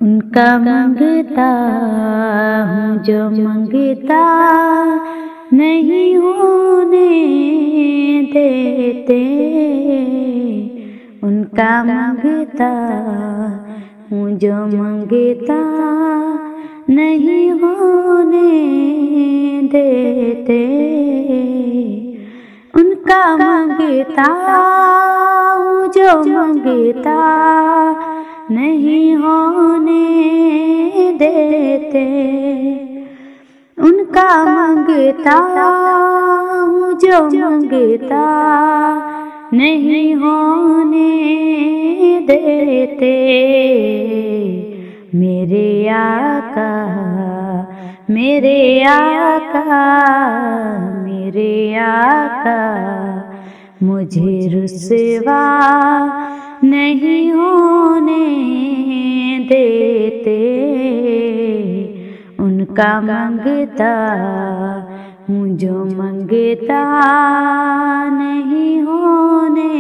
उनका मंगता हूँ जो मंगता नहीं होने देते। उनका मंगता हूँ जो मंगता नहीं होने देते। उनका मंगता हूँ जो मंगता नहीं होने देते। उनका मंगता हूँ जो मंगता नहीं होने देते। मेरे आका मेरे आका मेरे आका मुझे रुसवा नहीं होने देते। उनका मंगता हूँ जो मंगता नहीं होने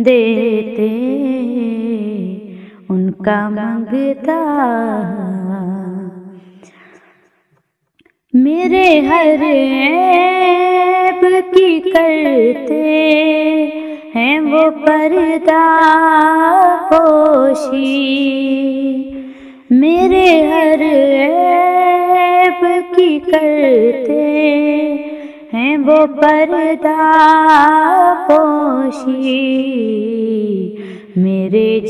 देते। उनका मंगता मेरे हर ऐब की करते हैं वो पर्दा पोशी। मेरे हर ऐब की करते हैं वो पर्दा पोशी। मेरे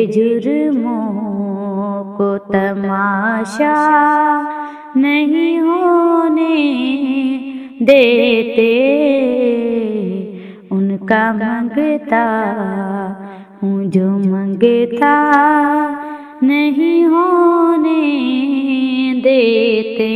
जुर्मों को तमाशा नहीं होने देते। उनका मंगता हूँ जो मंगता नहीं होने देते।